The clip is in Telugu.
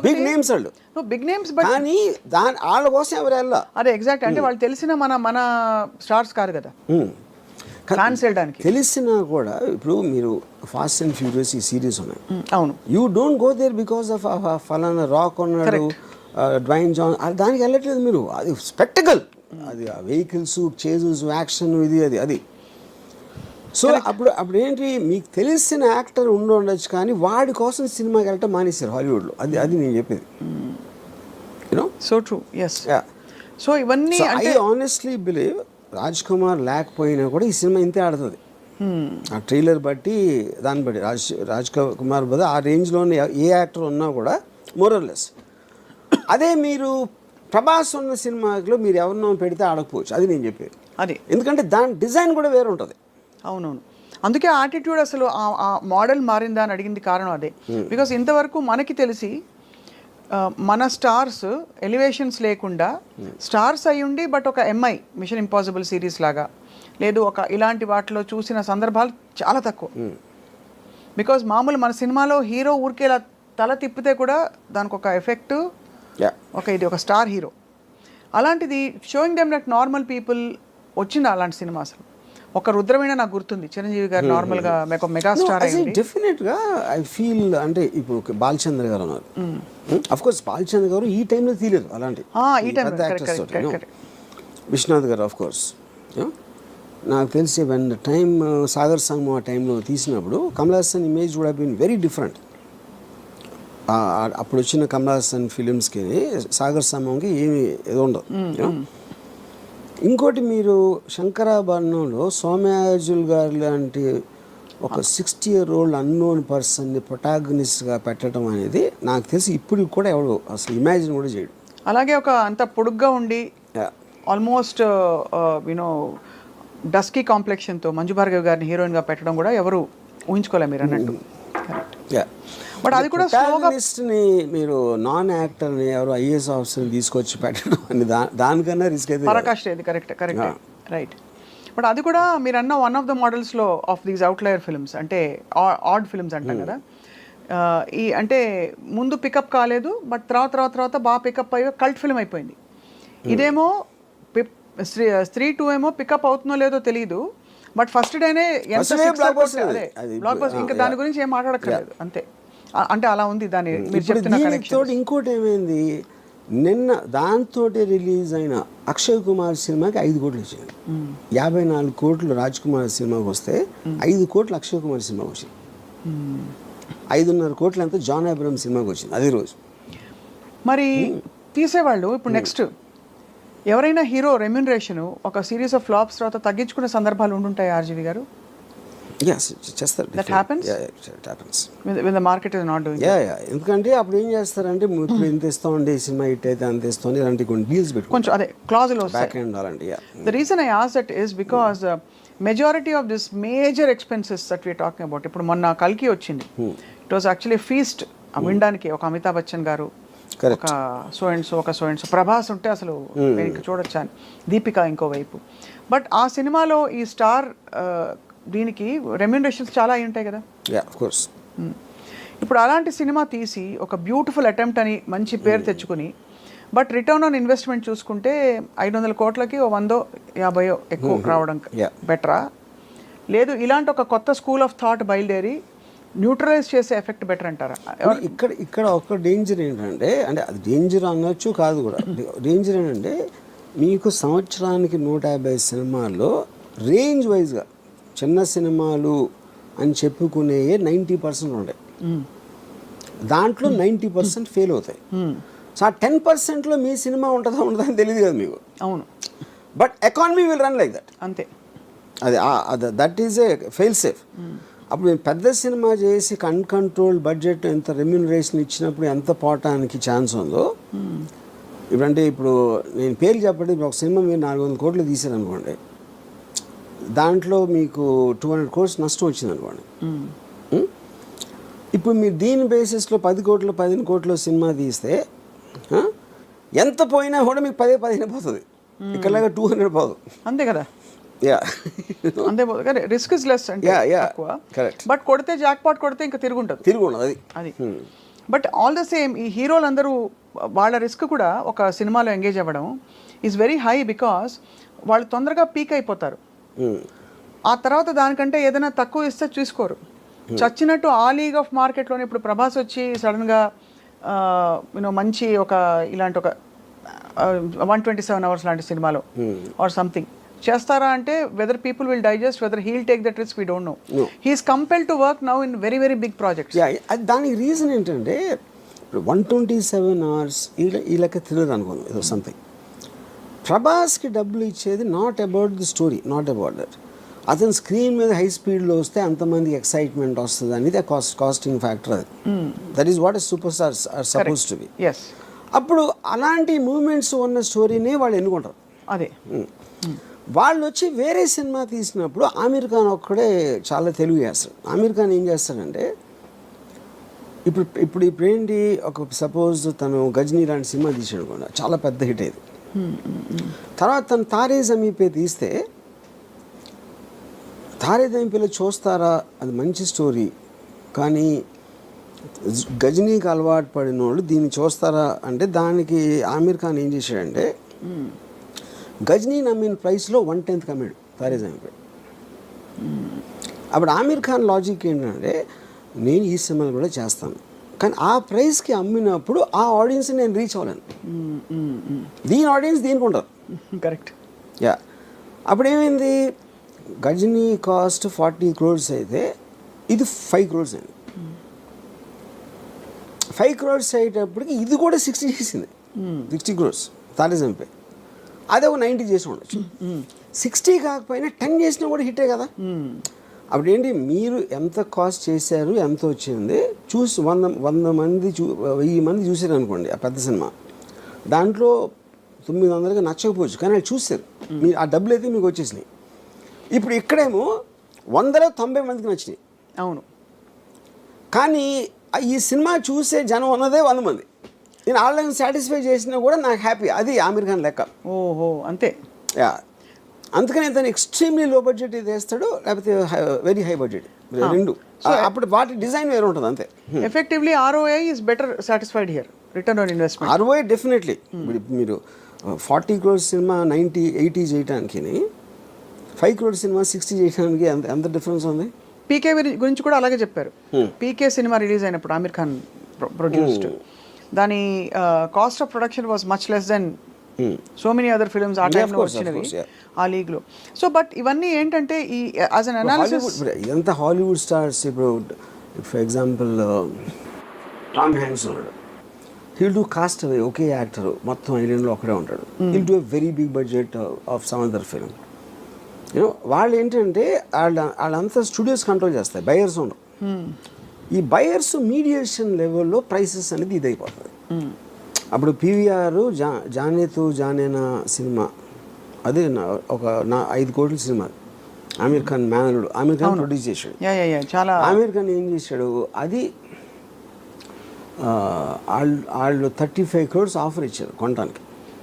బిగ్ నేమ్స్ వాళ్ళు, బిగ్ నేమ్స్, బట్ కానీ వాళ్ళ కోసం ఎవరు వెళ్ళా. అదే ఎగ్జాక్ట్, అంటే వాళ్ళు తెలిసిన మన స్టార్స్ కాదు కదా ఫ్యాన్స్ వెళ్ళడానికి. తెలిసినా కూడా ఇప్పుడు మీరు ఫాస్ట్ అండ్ ఫ్యూరియస్ ఈ సిరీస్ ఉన్నాయి, అవును, you don't go there because of ఫలానా రాక్ ఉన్నాడు, డ్వైన్ జాన్, దానికి వెళ్ళట్లేదు మీరు. అది స్పెక్టకల్, అది వెహికల్స్, చేజెస్, యాక్షన్, అది. సో అప్పుడు ఏంటి, మీకు తెలిసిన యాక్టర్ ఉండొచ్చు కానీ వాడి కోసం సినిమాకి వెళ్ళటం మానేశారు హాలీవుడ్లో. అది నేను చెప్పేది. You know, so true, yes. So ఇవన్నీ I honestly believe Raj Kumar లేకపోయినా కూడా ఈ సినిమా ఇంతే ఆడుతుంది. ఆ ట్రైలర్ బట్టి, దాన్ని బట్టి రాజ్ కుమార్ బదులు ఆ రేంజ్లోనే ఏ యాక్టర్ ఉన్నా కూడా మోరల్లెస్. అదే మీరు ప్రభాస్ ఉన్న సినిమాలో మీరు ఎవరినో పెడితే ఆడకపోవచ్చు, అది నేను చెప్పేది. అది ఎందుకంటే దాని డిజైన్ కూడా వేరే ఉంటుంది. అవునవును, అందుకే ఆటిట్యూడ్ అసలు ఆ మోడల్ మారిందా అని అడిగింది కారణం అదే. బికాస్ ఇంతవరకు మనకి తెలిసి మన స్టార్స్ ఎలివేషన్స్ లేకుండా స్టార్స్ అయి ఉండి బట్ ఒక ఎంఐ మిషన్ ఇంపాసిబుల్ సిరీస్ లాగా లేదు ఒక ఇలాంటి వాటిలో చూసిన సందర్భాలు చాలా తక్కువ. బికాజ్ మామూలు మన సినిమాలో హీరో ఊరికే ఇలా తల తిప్పితే కూడా దానికి ఒక ఎఫెక్ట్, ఇది ఒక స్టార్ హీరో. అలాంటిది showing them that normal people వచ్చింది అలాంటి సినిమా. అసలు ఒక రుద్రవీణ నాకు గుర్తుంది, చిరంజీవి గారు నార్మల్గా మెగా స్టార్ అయ్యింది. డెఫినెట్గా ఐ ఫీల్, అంటే ఇప్పుడు బాలచంద్ర గారు ఉన్నారు, అఫ్ కోర్స్ బాలచంద్ర గారు ఈ టైంలో తీయలేదు అలాంటి యాక్టర్స్ తోటి. విశ్వనాథ్ గారు ఆఫ్ కోర్స్. నాకు తెలిసి వెన్ టైమ్ సాగర్ సంగమం ఆ టైంలో తీసినప్పుడు Kamal Haasan image would have been very different. అప్పుడు వచ్చిన కమల్ హాసన్ ఫిలిమ్స్కి సాగర్ సంగమంకి ఏమి ఏదో ఉండదు. ఇంకోటి, మీరు శంకరాభరణంలో సోమయాజుల్ గారు లాంటి ఒక 60-year-old అన్నోన్ పర్సన్ని ప్రొటాగనిస్ట్గా పెట్టడం అనేది నాకు తెలిసి ఇప్పుడు కూడా ఎవడు అసలు ఇమాజిన్ కూడా చేయడు. అలాగే ఒక అంత పొడుగ్గా ఉండి ఆల్మోస్ట్ యూనో డస్కీ కాంప్లెక్షన్తో మంజు భార్గవ్ గారిని హీరోయిన్గా పెట్టడం కూడా ఎవరు ఊహించుకోలేరు మీరు అన్నట్టు. బట్ అది కూడా ప్రొటాగనిస్ట్ని మీరు నాన్ యాక్టర్ని ఎవరు ఐఏఎస్ ఆఫీసర్ని తీసుకొచ్చి పెట్టడం అని దానికన్నా రిస్క్ అయితే పరాకాష్ట. Correct right. బట్ అది కూడా మీరు అన్న వన్ ఆఫ్ ద మోడల్స్లో ఆఫ్ దీస్ అవుట్లయర్ ఫిల్మ్స్, అంటే ఆడ్ ఫిల్మ్స్ అంటాం కదా. ఈ అంటే ముందు పికప్ కాలేదు, బట్ తర్వాత బాగా పికప్ అయ్యి కల్ట్ ఫిల్మ్ అయిపోయింది. ఇదేమో స్త్రీ 2 ఏమో పికప్ అవుతుందో లేదో తెలియదు, బట్ ఫస్ట్ డేనే ఎంత బ్లాక్ బస్టర్, ఇంకా దాని గురించి ఏం మాట్లాడక్కర్లేదు అంతే. అంటే అలా ఉంది దాని మీరు చెప్తున్న కనెక్షన్. ఇంకోటి ఏమైంది, నిన్న దాంతో రిలీజ్ అయిన అక్షయ్ కుమార్ సినిమాకి 5 కోట్లు వచ్చింది. 54 కోట్లు రాజ్ కుమార్ సినిమాకి వస్తే 5 కోట్లు అక్షయ్ కుమార్ సినిమాకి వచ్చింది. 5.5 కోట్లు అంతా జాన్ అబ్రహం సినిమాకి వచ్చింది అదే రోజు. మరి తీసేవాళ్ళు ఇప్పుడు నెక్స్ట్ ఎవరైనా హీరో రెమ్యూనరేషన్ ఒక సిరీస్ ఆఫ్ ఫ్లాప్స్ తర్వాత తగ్గించుకునే సందర్భాలు ఉండుంటాయి ఆర్జీవి గారు? చేస్తారు. That happens? Yeah, it happens. When the market is not doing it. ఎందుకంటే అప్పుడు ఏం చేస్తారంటే ఇప్పుడు ఇంత ఇస్తామండి సినిమా హిట్ అయితే అంత ఇస్తామని ఇలాంటి కొన్ని డీల్స్ పెట్టుకుంటారు, కొంచెం అదే క్లాజులు బ్యాక్ ఎండ్ అలాంటి. The reason I asked that is because majority of this major expenses that we are talking about, ఇప్పుడు మొన్న కల్కి వచ్చింది, it was actually a feast. వినడానికి ఒక అమితాబ్ బచ్చన్ గారు, ఒక సో అండ్ సో ప్రభాస్ ఉంటే అసలు చూడొచ్చా అని, దీపిక ఇంకోవైపు. బట్ ఆ సినిమాలో ఈ స్టార్ దీనికి రెమ్యూనరేషన్స్ చాలా అయి ఉంటాయి కదా. ఇప్పుడు అలాంటి సినిమా తీసి ఒక బ్యూటిఫుల్ అటెంప్ట్ అని మంచి పేరు తెచ్చుకుని, బట్ రిటర్న్ ఆన్ ఇన్వెస్ట్మెంట్ చూసుకుంటే 500 కోట్లకి 100-50 ఎక్కువ రావడం బెటరా, లేదు ఇలాంటి ఒక కొత్త స్కూల్ ఆఫ్ థాట్ బయలుదేరి న్యూట్రలైజ్ చేసే ఎఫెక్ట్ బెటర్ అంటారా? ఇక్కడ ఒక డేంజర్ ఏంటంటే, అంటే అది డేంజర్ అనొచ్చు కాదు కూడా, డేంజర్ ఏంటంటే మీకు సంవత్సరానికి 150 సినిమాల్లో రేంజ్ వైజ్గా చిన్న సినిమాలు అని చెప్పుకునే 90% ఉంటాయి, దాంట్లో 90% ఫెయిల్ అవుతాయి. సో ఆ 10%లో మీ సినిమా ఉంటుందా అని తెలియదు కదా మీకు. అవును, but economy will run like that అంతే. అది that is a fail safe. అప్పుడు మేము పెద్ద సినిమా చేసి అన్కంట్రోల్ బడ్జెట్ ఎంత రెమ్యూనరేషన్ ఇచ్చినప్పుడు ఎంత పోవటానికి ఛాన్స్ ఉందో. ఇప్పుడంటే ఇప్పుడు నేను పేరు చెప్పండి, ఒక సినిమా మీరు 400 కోట్లు తీసారనుకోండి, దాంట్లో మీకు 200 crores నష్టం వచ్చింది అనుకోండి. ఇప్పుడు మీరు దీని బేసిస్లో 10 కోట్లు 15 కోట్లు సినిమా తీస్తే ఎంత పోయినా కూడా మీకు 10-15 పోతుంది, ఇక్కడలాగా 200 పోదు. అంతే కదా. అంతే రిస్క్ ఇస్ లెస్ అంటే కరెక్ట్. బట్ కొడితే జాక్ పాట్ కొడితే ఇంకా తిరుగుంటుంది అది. బట్ ఆల్ ద సేమ్ ఈ హీరోలు అందరూ వాళ్ళ రిస్క్ కూడా ఒక సినిమాలో ఎంగేజ్ అవ్వడం ఈజ్ వెరీ హై బికాస్ వాళ్ళు తొందరగా పీక్ అయిపోతారు. ఆ తర్వాత దానికంటే ఏదైనా తక్కువ ఇస్తే చూసుకోరు. చచ్చినట్టు ఆ లీగ్ ఆఫ్ మార్కెట్లోనే ఇప్పుడు ప్రభాస్ వచ్చి సడన్గా మంచి ఒక ఇలాంటి ఒక 127 hours లాంటి సినిమాలో ఆర్ సంథింగ్ చేస్తారా అంటే whether people will digest, whether he'll take that risk we don't know. He's compelled to work now in very very big projects. దానికి రీజన్ ఏంటంటే ఇప్పుడు 127 hours ఈ లెక్క తెలియదు అనుకోండి ఏదో సంథింగ్. ప్రభాస్కి డబ్బులు ఇచ్చేది not about the story, not about that. అతను స్క్రీన్ మీద హై స్పీడ్లో వస్తే అంతమందికి ఎక్సైట్మెంట్ వస్తుంది అనేది కాస్టింగ్ ఫ్యాక్టర్. అది that is what super stars are suppose to be. అప్పుడు అలాంటి మూమెంట్స్ ఉన్న స్టోరీనే వాళ్ళు ఎన్నుకుంటారు. అదే వాళ్ళు వచ్చి వేరే సినిమా తీసినప్పుడు ఆమీర్ ఖాన్ ఒక్కడే చాలా తెలుగు చేస్తాడు. ఆమీర్ ఖాన్ ఏం చేస్తాడంటే ఇప్పుడు ఏంటి, ఒక సపోజ్ తను గజనీ లాంటి సినిమా తీసాడు కూడా చాలా పెద్ద హిట్ అయ్యేది. తర్వాత తను తారే జమీన్ పే తీస్తే తారే జమీన్ పేలో చూస్తారా, అది మంచి స్టోరీ, కానీ గజనీకి అలవాటు పడిన వాళ్ళు దీన్ని చూస్తారా అంటే దానికి ఆమీర్ ఖాన్ ఏం చేశాడంటే గజనీ నమ్మిన ప్రైస్లో 1/10 కమ్మాడు తారే జమీన్ పే. అప్పుడు ఆమీర్ ఖాన్ లాజిక్ ఏంటంటే నేను ఈ సినిమాలు కూడా చేస్తాను, కానీ ఆ ప్రైస్కి అమ్మినప్పుడు ఆ ఆడియన్స్ నేను రీచ్ అవ్వలేను. దీని ఆడియన్స్ దీనికి ఉండరు. కరెక్ట్. యా, అప్పుడు ఏమైంది, గజనీ కాస్ట్ 40 crores అయితే ఇది 5 crores అయింది. 5 crores అయ్యేటప్పటికి ఇది కూడా 60 చేసింది. 60 crores తారే జమీన్ పే. అదే ఒక 90 చేసి ఉండొచ్చు. 60 కాకపోయినా 10 చేసినా కూడా హిట్టే కదా. అప్పుడు ఏంటి, మీరు ఎంత కాస్ట్ చేశారు, ఎంత వచ్చింది చూసి 100 మంది 1000 మంది చూసారు అనుకోండి ఆ పెద్ద సినిమా, దాంట్లో 900కి నచ్చకపోవచ్చు, కానీ వాళ్ళు చూసారు, మీరు ఆ డబ్బులు అయితే మీకు వచ్చేసినాయి. ఇప్పుడు ఇక్కడేమో 100లో 90 మందికి నచ్చినాయి. అవును, కానీ ఈ సినిమా చూసే జనం ఉన్నదే 100 మంది. నేను వాళ్ళని సాటిస్ఫై చేసినా కూడా నాకు హ్యాపీ. అది ఆమీర్ ఖాన్ లెక్క. ఓహో, అంతే. యా, అందుకని తను ఎక్స్ట్రీమ్లీ లో బడ్జెట్ వేస్తాడు, లేకపోతే వెరీ హై బడ్జెట్, రెండు. అప్పుడు వాటి డిజైన్ వేరే ఉంటుంది అంతే. Effectively ROI is better satisfied here, return on investment. ROI definitely. మీరు 40 crores సినిమా 90-80 చేయడానికి, 5 crores సినిమా 60 చేయడానికి ఎంత డిఫరెన్స్ ఉంది. పీకే గురించి కూడా అలాగే చెప్పారు. పీకే సినిమా రిలీజ్ అయినప్పుడు ఆమీర్ ఖాన్ ప్రొడ్యూస్డ్, దాని cost of production was much less than so many other films ఆ టైంలో వచ్చినవి ఆ లీగ్లో. సో బట్ ఇవన్నీ ఏంటంటే ఈ యాజ్ అన్ అనాలిసిస్ ఇదంతా హాలీవుడ్ స్టార్స్. ఇప్పుడు ఫర్ ఎగ్జాంపుల్ టామ్ హ్యాంక్స్ ఉన్నాడు, హీల్ డూ కాస్ట్ అవే, ఒకే యాక్టర్ మొత్తం ఐలాండ్లో ఒకడే ఉంటాడు. He'll do a very big budget of some other film. వాళ్ళు ఏంటంటే వాళ్ళంతా స్టూడియోస్ కంట్రోల్ చేస్తాయి, బయర్స్ ఉండవు. ఈ బయర్స్ మీడియేషన్ లెవెల్లో ప్రైసెస్ అనేది ఇది అయిపోతుంది. అప్పుడు PVR జానేతు జానేనా సినిమా, అదే ఒక 5 కోట్ల సినిమా, ఆమీర్ ఖాన్ మేనలుడు, ఆమీర్ ఖాన్ ప్రొడ్యూస్ చేశాడు. చాలా ఆమీర్ ఖాన్ ఏం చేశాడు, అది వాళ్ళు 35 crores ఆఫర్ ఇచ్చారు కొనడానికి.